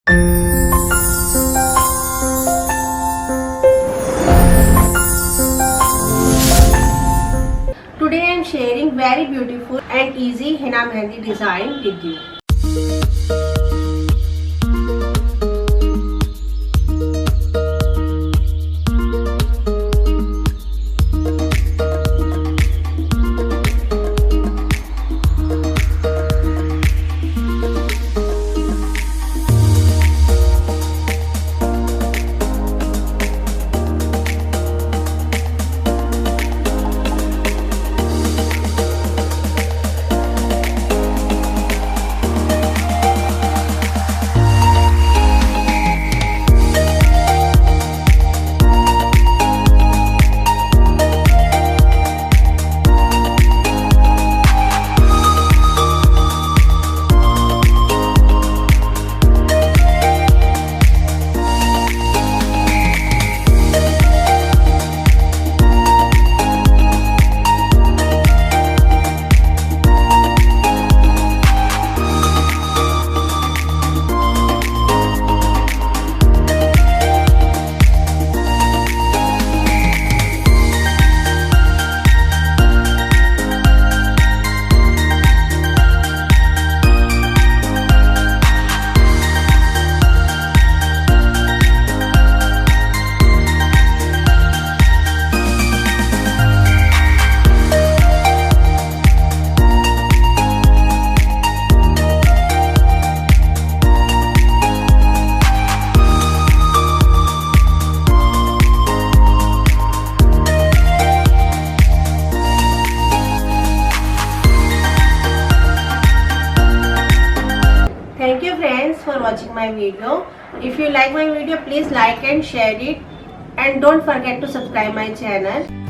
Today I am sharing very beautiful and easy henna mehndi design with you. Thank you friends for watching my video. If you like my video, please like and share it, and don't forget to subscribe my channel.